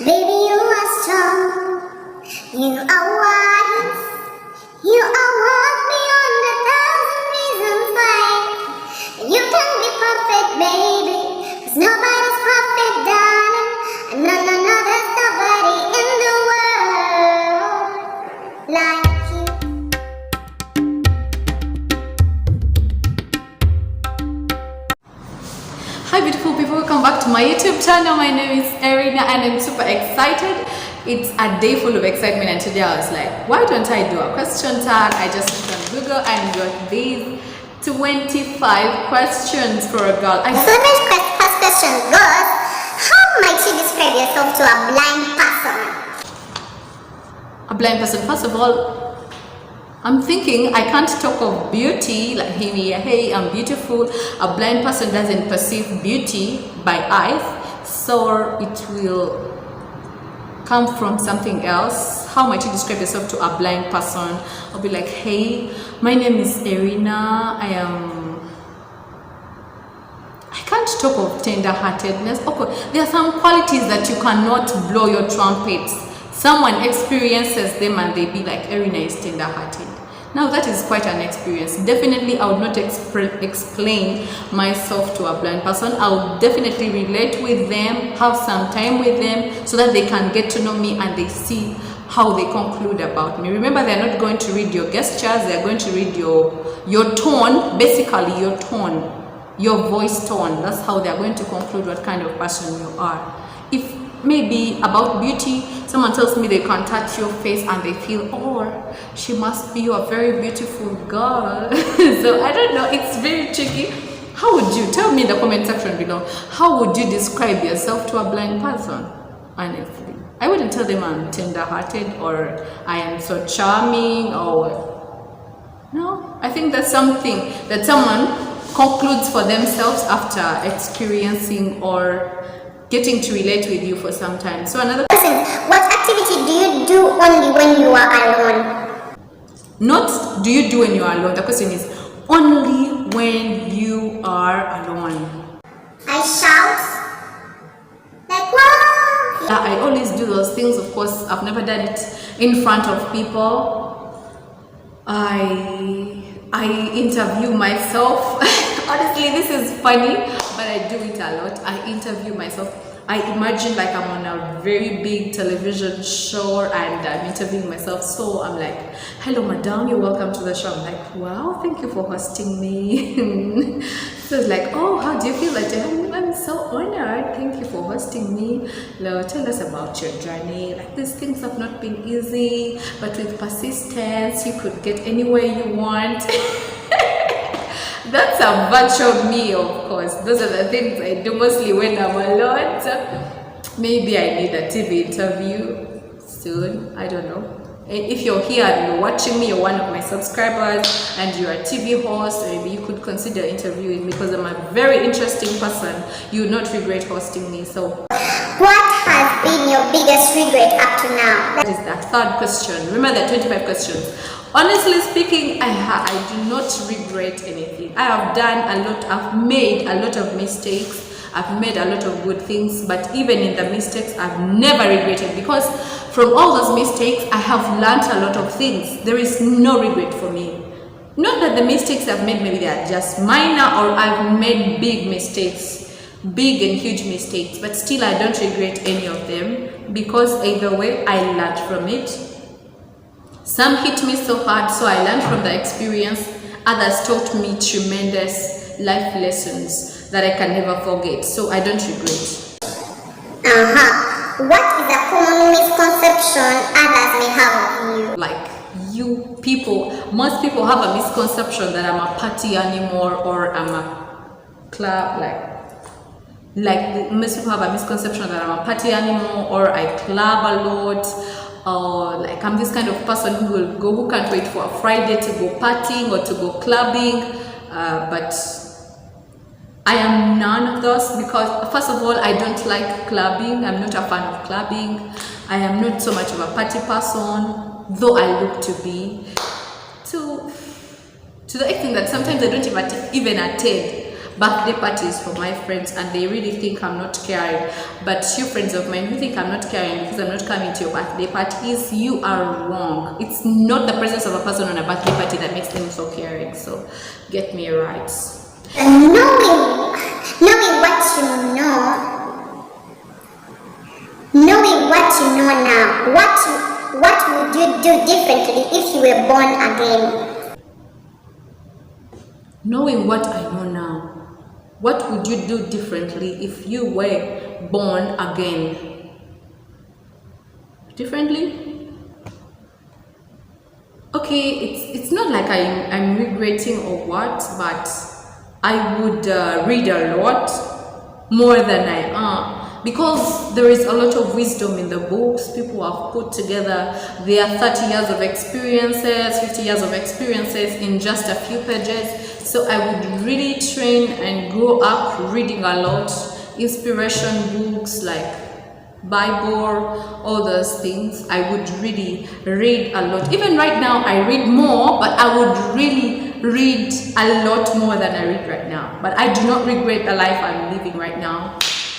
Baby, you are strong. You are wise. You are worth beyond 1,000 reasons why. You can be perfect, baby. 'Cause nobody's perfect, darling. And no, there's nobody in the world like you. Hi beautiful people, welcome back to my YouTube channel. My name is Erina and I'm super excited. It's a day full of excitement, and today I was like, why don't I do a question tag? I just went on Google and got these 25 questions for a girl. So the first question goes, how might you describe yourself to a blind person? A blind person, first of all, I'm thinking I can't talk of beauty like hey, I'm beautiful. A blind person doesn't perceive beauty by eyes, so it will come from something else. How might you describe yourself to a blind person? I'll be like, hey, my name is Erina. I can't talk of tender-heartedness. Okay, there are some qualities that you cannot blow your trumpets. Someone experiences them and they be like, Erina is tender-hearted. Now that is quite an experience. Definitely I would not explain myself to a blind person. I would definitely relate with them, have some time with them so that they can get to know me and they see how they conclude about me. Remember, they're not going to read your gestures, they're going to read your tone, basically your tone, your voice tone. That's how they're going to conclude what kind of person you are. If maybe about beauty, someone tells me they can touch your face and they feel, oh, she must be a very beautiful girl. So I don't know, it's very tricky. How would you, tell me in the comment section below, how would you describe yourself to a blind person? Honestly, I wouldn't tell them I'm tender-hearted or I am so charming, or no. I think that's something that someone concludes for themselves after experiencing or getting to relate with you for some time. So another question, what activity do you do only when you are alone? Not do you do when you are alone. The question is only when you are alone. I shout like, wow! I always do those things. Of course, I've never done it in front of people. I interview myself. Honestly, this is funny, but I do it a lot. I interview myself. I imagine like I'm on a very big television show and I'm interviewing myself. So I'm like, hello madam, you're welcome to the show. I'm like, wow, thank you for hosting me. So it's like, oh, how do you feel? Like, I'm so honored. Thank you for hosting me. Now tell us about your journey. Like, these things have not been easy, but with persistence, you could get anywhere you want. That's a virtual me, of course. Those are the things I do mostly when I'm alone. So maybe I need a TV interview soon. I don't know. If you're here and you're watching me, you're one of my subscribers and you're a TV host, maybe you could consider interviewing me because I'm a very interesting person. You will not regret hosting me. So what has been your biggest regret up to now? that is that third question. Remember the 25 questions. Honestly speaking, I do not regret anything. I have done a lot, I've made a lot of mistakes, I've made a lot of good things, but even in the mistakes, I've never regretted, because from all those mistakes, I have learned a lot of things. There is no regret for me. Not that the mistakes I've made, maybe they are just minor, or I've made big mistakes, big and huge mistakes, but still I don't regret any of them, because either way, I learned from it. Some hit me so hard, so I learned from the experience. Others taught me tremendous life lessons that I can never forget, so I don't regret. What is a common misconception others may have of you? Like, you people, most people have a misconception that I'm a party animal or I'm a club, like most people have a misconception that I'm a party animal or I club a lot. Or like I'm this kind of person who can't wait for a Friday to go partying or to go clubbing, but I am none of those, because first of all, I don't like clubbing. I'm not a fan of clubbing. I am not so much of a party person, though I look to be, to the extent that sometimes I don't even attend. birthday parties for my friends and they really think I'm not caring. But you friends of mine who think I'm not caring because I'm not coming to your birthday parties, you are wrong. It's not the presence of a person on a birthday party that makes them so caring. So get me right. And knowing what you know, now, what would you do differently if you were born again? Knowing what I know now, what would you do differently if you were born again? Differently? Okay, it's not like I'm regretting or what, but I would read a lot more than I am. Because there is a lot of wisdom in the books people have put together. There are 30 years of experiences, 50 years of experiences in just a few pages. So I would really train and grow up reading a lot, inspiration books like Bible, all those things. I would really read a lot. Even right now I read more, but I would really read a lot more than I read right now. But I do not regret the life I'm living right now.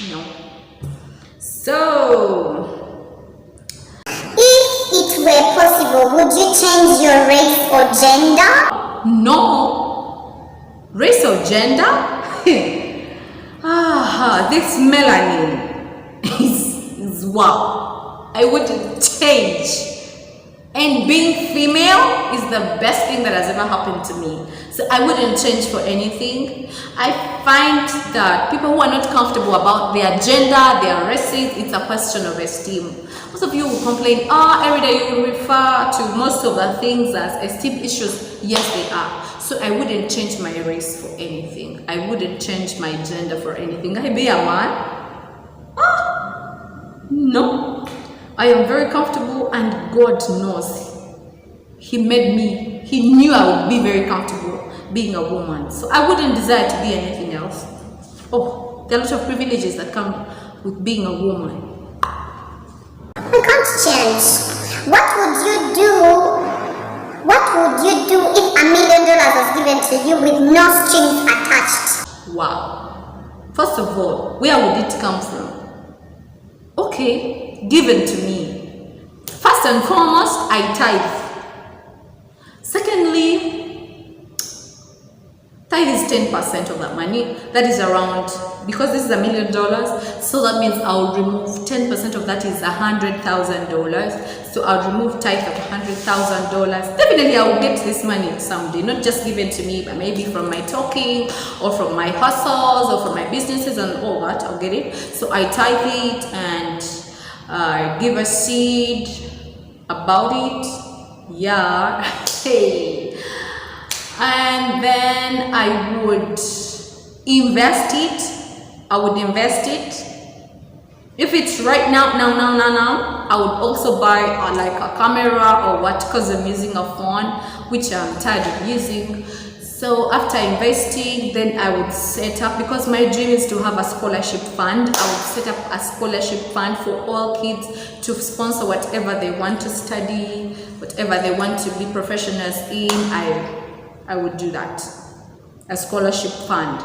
No. So, if it were possible, would you change your race or gender? No. Race or gender? This melanin is wow. I wouldn't change. And being female is the best thing that has ever happened to me. So I wouldn't change for anything. I find that people who are not comfortable about their gender, their races, it's a question of esteem. Most of you will complain, every day you refer to most of the things as esteem issues. Yes, they are. So I wouldn't change my race for anything. I wouldn't change my gender for anything. I be a man? No. I am very comfortable and God knows. He made me. He knew I would be very comfortable being a woman. So I wouldn't desire to be anything else. Oh, there are a lot of privileges that come with being a woman. We can't change. What would you do? What would you do if $1 million was given to you with no strings attached? Wow. First of all, where would it come from? Okay, given to me. First and foremost, I tithe. Secondly, tithe is 10% of that money. That is around, because this is $1 million, so that means I'll remove 10% of that is $100,000. So I'll remove tithe of $100,000. Definitely I will get this money someday, not just given to me, but maybe from my talking or from my hustles or from my businesses and all that. I'll get it. So I tithe it and give a seed about it. Yeah. Hey. And then I would invest it. I would invest it. If it's right now, I would also buy like a camera or what, because I'm using a phone, which I'm tired of using. So after investing, then I would set up, because my dream is to have a scholarship fund. I would set up a scholarship fund for all kids to sponsor whatever they want to study, whatever they want to be professionals in. I would do that. A scholarship fund.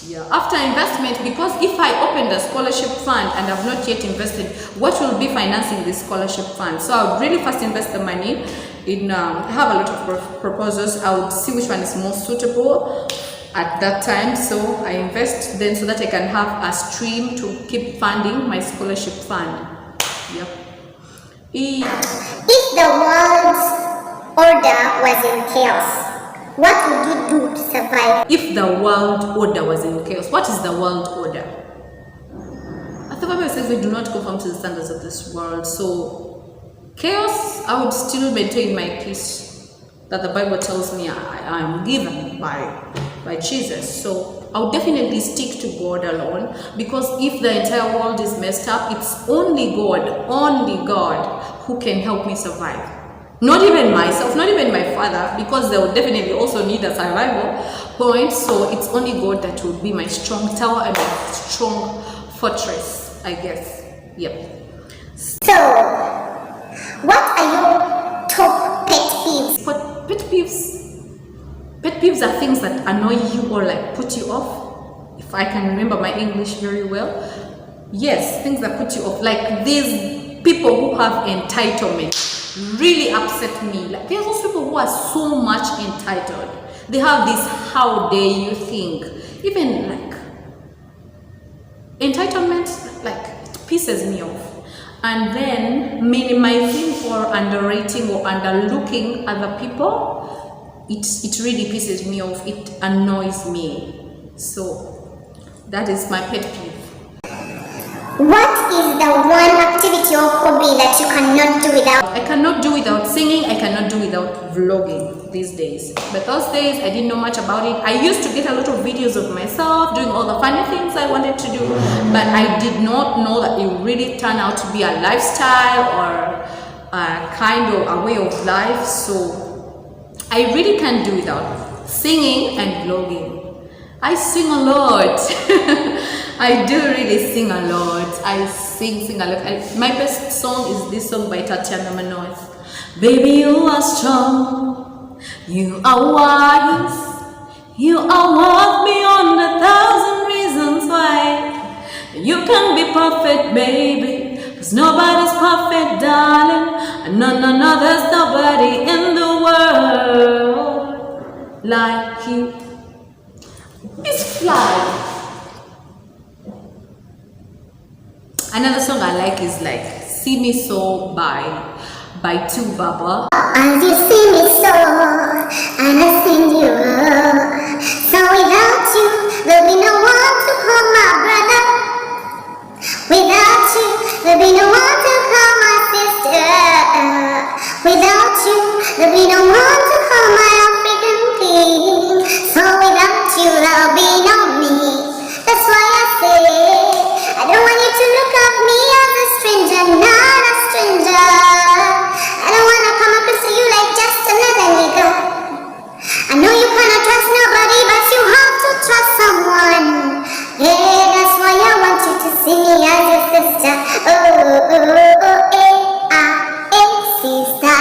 Yeah. After investment, because if I opened a scholarship fund and I've not yet invested, what will be financing this scholarship fund? So I would really first invest the money in, I have a lot of proposals. I would see which one is most suitable at that time. So I invest then so that I can have a stream to keep funding my scholarship fund. Yep. If the world's order was in chaos, what would you do to survive? If the world order was in chaos, what is the world order? The Bible says we do not conform to the standards of this world. So chaos, I would still maintain my peace that the Bible tells me I am given by Jesus. So I would definitely stick to God alone, because if the entire world is messed up, it's only God who can help me survive. Not even myself, not even my father, because they would definitely also need a survival point. So it's only God that will be my strong tower and my strong fortress, I guess. Yep. So, what are your top pet peeves? But pet peeves are things that annoy you or like put you off. if I can remember my English very well. Yes, things that put you off, like these people who have entitlement really upset me. Like there's those people who are so much entitled. They have this how dare you think. Even like entitlement, like it pisses me off. And then minimizing or underrating or underlooking other people, it really pisses me off. It annoys me. So that is my pet peeve. What is the one activity or hobby that you cannot do without? I cannot do without singing. I cannot do without vlogging these days. But those days I didn't know much about it. I used to get a lot of videos of myself doing all the funny things I wanted to do, but I did not know that it really turned out to be a lifestyle or a kind of a way of life. So I really can't do without singing and vlogging. I sing a lot. I do really sing a lot. I sing a lot. My best song is this song by Entitlement. Baby, you are strong, you are wise, you are worth beyond 1,000 reasons why. You can be perfect, baby, 'cause nobody's perfect, darling. No, there's nobody in the world like you. It's fly. Another song I like is like See Me So by Two Baba. As you see me so, and I sing you so without you, there'll be no one to call my brother. Without you, there'll be no one to call my sister. Without you, there'll be no one to call my African king. So without you, there'll be no me. That's why I say, I don't want you to look at me as a stranger, not a stranger. I don't want to come across to you like just another nigga. I know you cannot trust nobody, but you have to trust someone. Yeah, that's why I want you to see me as your sister. Sister.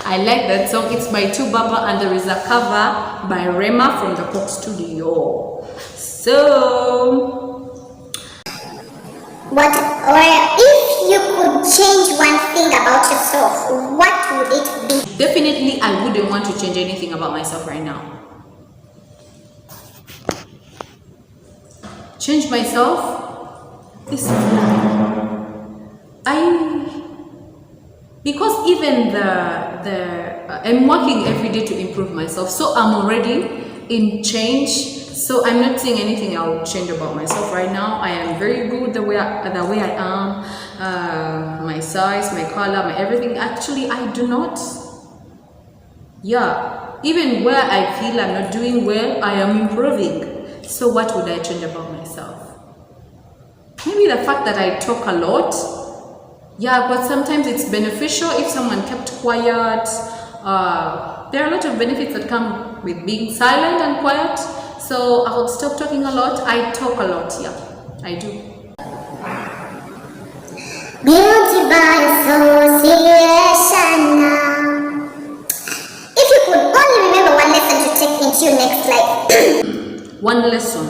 I like that song. It's by Two Baba and there is a cover by Rema from the Pop Studio. So What, or if you could change one thing about yourself, what would it be? definitely I wouldn't want to change anything about myself right now. Change myself? This is because even I'm working every day to improve myself, so I'm already in change. So I'm not seeing anything I would change about myself right now. I am very good the way I am, my size, my color, my everything. Actually, I do not. Yeah, even where I feel I'm not doing well, I am improving. So what would I change about myself? Maybe the fact that I talk a lot. Yeah, but sometimes it's beneficial if someone kept quiet. There are a lot of benefits that come with being silent and quiet. So I would stop talking a lot. I talk a lot, yeah, I do. Beauty by association. If you could only remember one lesson to take into your next life. One lesson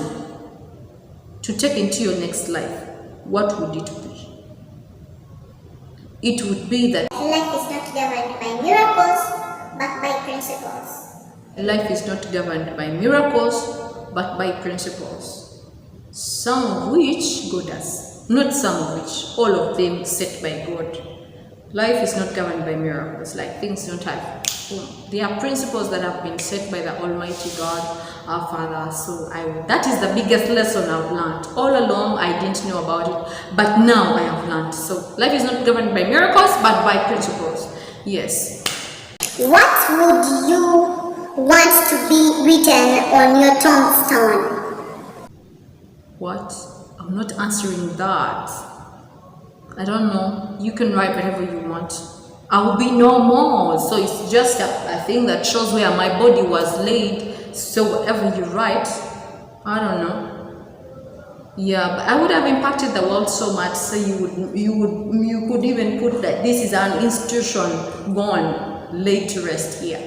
to take into your next life, what would it be? It would be that Life is not governed by miracles, but by principles. life is not governed by miracles, but by principles. Some of which God has, not some of which, all of them set by God. Life is not governed by miracles, like things don't have. There are principles that have been set by the Almighty God, our Father. So that is the biggest lesson I've learned. All along I didn't know about it, but now I have learned. So life is not governed by miracles, but by principles. Yes. What would you want to be written on your tombstone? What? I'm not answering that. I don't know. You can write whatever you want. I will be no more. So it's just a thing that shows where my body was laid. So whatever you write, I don't know. Yeah, but I would have impacted the world so much. So you could even put that this is an institution gone, laid to rest here.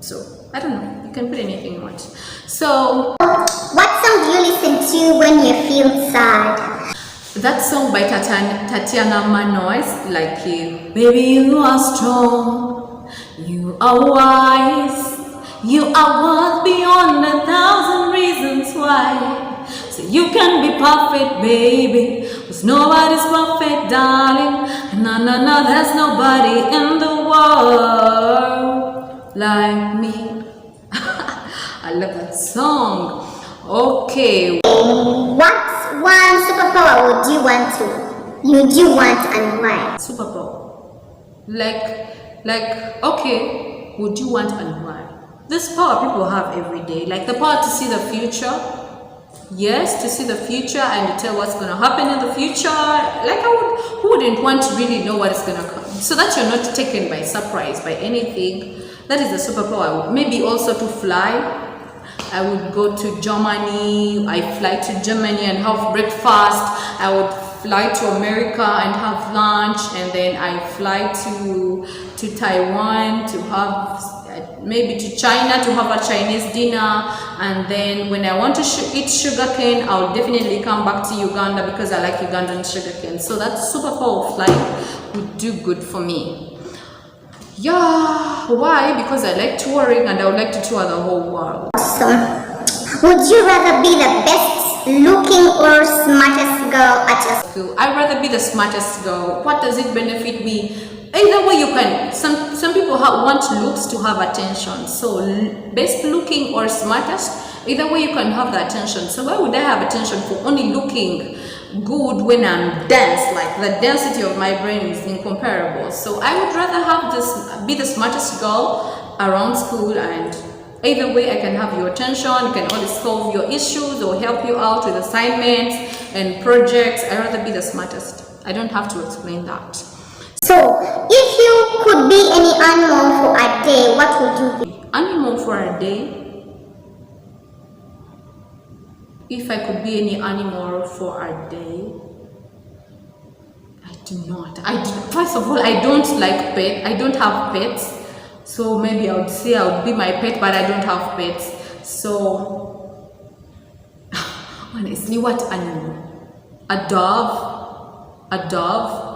So I don't know. You can can put anything you want. So, what song do you listen to when you feel sad? that song by Tatiana Manois, like baby, you are strong, you are wise, you are worth beyond 1,000 reasons why. So you can be perfect, baby, 'cause nobody's perfect, darling. No, there's nobody in the world like me. I love that song. Okay. What one superpower would you want and why? Superpower. Okay, would you want and why? This power people have every day, like the power to see the future. Yes, to see the future and to tell what's going to happen in the future. Like who wouldn't want to really know what is going to come? So that you're not taken by surprise by anything. That is the superpower. Maybe also to fly. I would go to Germany. I fly to Germany and have breakfast. I would fly to America and have lunch, and then I fly to Taiwan to have maybe to China to have a Chinese dinner, and then when I want to eat sugarcane, I'll definitely come back to Uganda because I like Ugandan sugarcane. So that superpower of flight would do good for me. Yeah, why? Because I like touring and I would like to tour the whole world. So, would you rather be the best looking or smartest girl at your school? I'd rather be the smartest girl. What does it benefit me? Either way you can. Some people want looks to have attention. So best looking or smartest, either way you can have the attention. So why would I have attention for only looking good when I'm dense? Like the density of my brain is incomparable. So I would rather have be the smartest girl around school, and either way I can have your attention. You can always solve your issues or help you out with assignments and projects. I'd rather be the smartest. I don't have to explain that. So, if you could be any animal for a day, what would you be? Animal for a day? If I could be any animal for a day, I do not. First of all, I don't like pets. I don't have pets. So maybe I would say I would be my pet, but I don't have pets. So, honestly, what animal? A dove? A dove?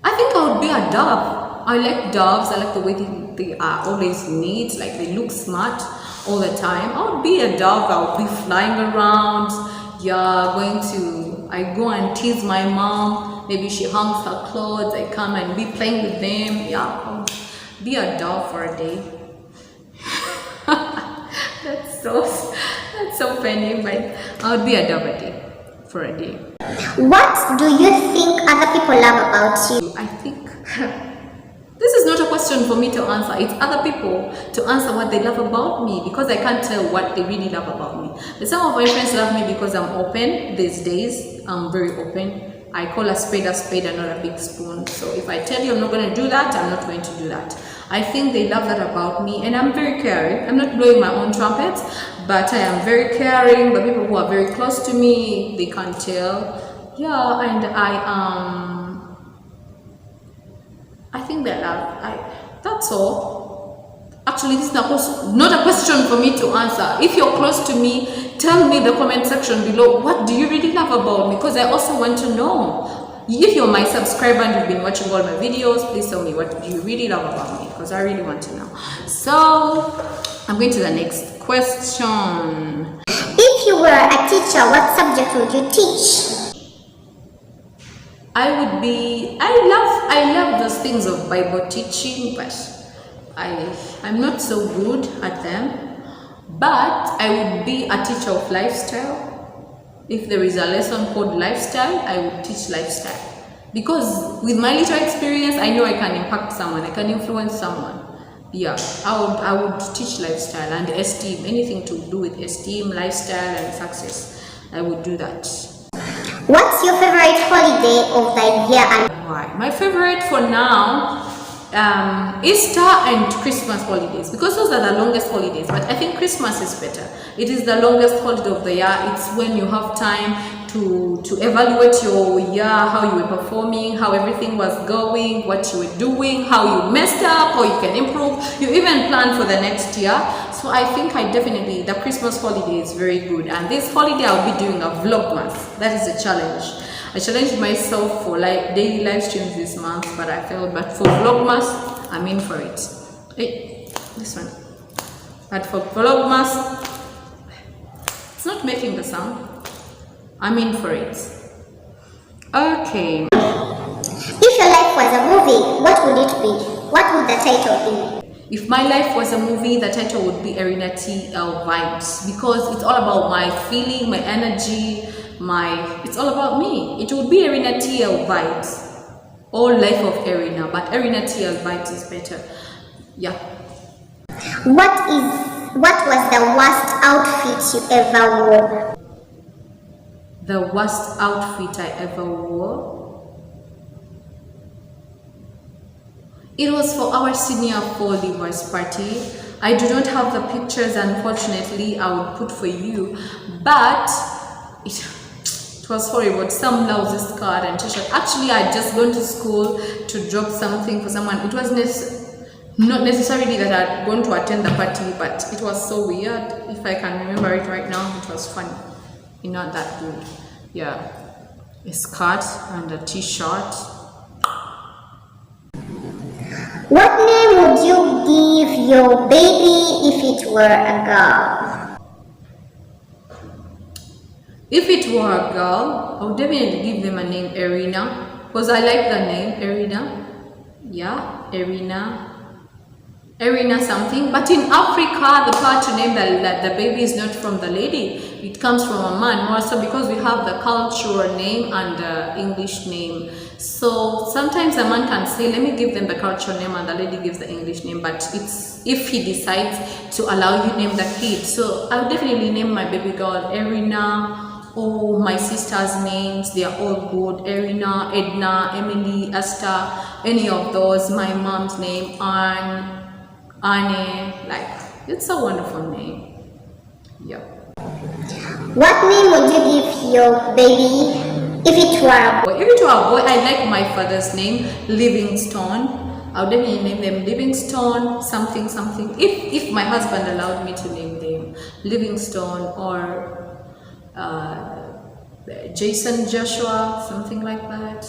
I think I would be a dove. I like doves. I like the way they are always neat, like they look smart all the time. I would be a dove. I would be flying around. Yeah, I go and tease my mom. Maybe she hangs her clothes. I come and be playing with them. Yeah, I would be a dove for a day. That's so funny, but I would be a dove a day for a day. What do you think other people love about you? I think this is not a question for me to answer. It's other people to answer what they love about me, because I can't tell what they really love about me. But some of my friends love me because I'm open these days. I'm very open. I call a spade and not a big spoon. So if I tell you I'm not going to do that, I'm not going to do that. I think they love that about me, and I'm very caring. I'm not blowing my own trumpets, but I am very caring. The people who are very close to me, they can tell. Yeah, and I think they love. That's all. Actually, this is not a question for me to answer. If you're close to me, tell me in the comment section below, what do you really love about me? Because I also want to know. If you're my subscriber and you've been watching all my videos, please tell me what do you really love about me, because I really want to know. So I'm going to the next question. If you were a teacher, what subject would you teach? I love those things of Bible teaching, but I'm not so good at them. But I would be a teacher of lifestyle. If there is a lesson called lifestyle, I would teach lifestyle. Because with my little experience, I know I can impact someone, I can influence someone. Yeah, I would teach lifestyle and esteem, anything to do with esteem, lifestyle and success. I would do that. What's your favorite holiday of the year and why? My favorite for now, Easter and Christmas holidays, because those are the longest holidays. But I think Christmas is better. It is the longest holiday of the year. It's when you have time to evaluate your year, how you were performing, how everything was going, what you were doing, how you messed up, how you can improve. You even plan for the next year. So I think the Christmas holiday is very good. And this holiday I'll be doing a Vlogmas. That is a challenge. I challenged myself for daily live streams this month, but I failed. But for Vlogmas, I'm in for it. Hey, this one. But for Vlogmas, it's not making the sound. I'm in for it. Okay. If your life was a movie, what would it be? What would the title be? If my life was a movie, the title would be Erina TL Vibes, because it's all about my feeling, my energy, it's all about me. It would be Erina TL Vibes, or Life of Erina, but Erina TL Vibes is better. Yeah. What was the worst outfit you ever wore? The worst outfit I ever wore? It was for our senior 4 leavers party. I do not have the pictures, unfortunately. I would put for you, but it was horrible. Some lousy skirt and t-shirt. Actually, I had just gone to school to drop something for someone. It was not necessarily that I had gone to attend the party, but it was so weird. If I can remember it right now, it was funny. Not that good. Yeah, a skirt and a t-shirt. What name would you give your baby if it were a girl? If it were a girl, I would definitely give them a name Erina, because I like the name Erina. Yeah, Erina something. But in Africa, the part to name that the baby is not from the lady. It comes from a man, more so because we have the cultural name and the English name. So sometimes a man can say, let me give them the cultural name, and the lady gives the English name, but it's if he decides to allow you name the kid. So I would definitely name my baby girl Erina, or my sisters' names. They are all good. Erina, Edna, Emily, Esther, any of those. My mom's name, Anne, it's a wonderful name. Yep. What name would you give your baby if it were a boy? If it were a boy, I like my father's name, Livingstone. I would definitely name them Livingstone, something. If my husband allowed me to name them Livingstone, or Jason Joshua, something like that.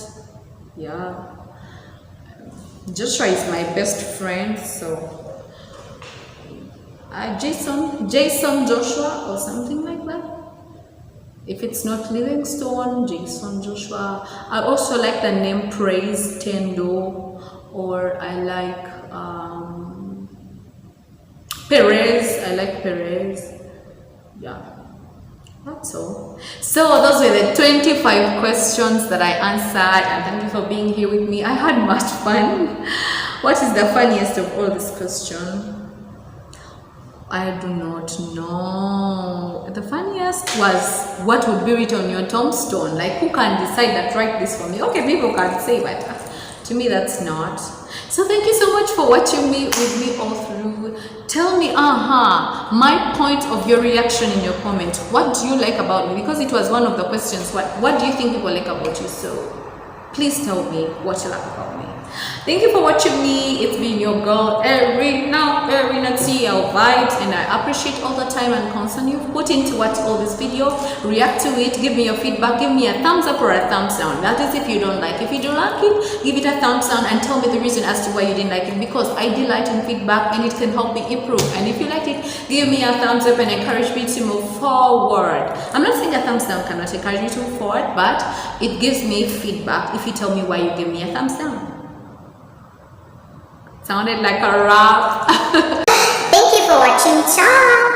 Yeah. Joshua is my best friend, so Jason Joshua or something like that. If it's not Livingstone, Jason Joshua. I also like the name Praise Tendo, or I like Perez. I like Perez. Yeah, that's all. So those were the 25 questions that I answered, and thank you for being here with me. I had much fun. What is the funniest of all these questions? I do not know. The funniest was what would be written on your tombstone. Like, who can decide that? Write this for me. Okay, people can say, but to me that's not. So thank you so much for watching me with me all through. Tell me my point of your reaction in your comment. What do you like about me? Because it was one of the questions. What do you think people like about you? So please tell me what you like about me. Thank you for watching me. It's been your girl Erina TL Vibes, and I appreciate all the time and concern you've put into watch all this video. React to it, give me your feedback, give me a thumbs up or a thumbs down. That is if you don't like. If you don't like it, give it a thumbs down and tell me the reason as to why you didn't like it, because I delight in feedback and it can help me improve. And if you liked it, give me a thumbs up and encourage me to move forward. I'm not saying a thumbs down cannot encourage me to move forward, but it gives me feedback if you tell me why you give me a thumbs down. Sounded like a rap. Thank you for watching. Ciao.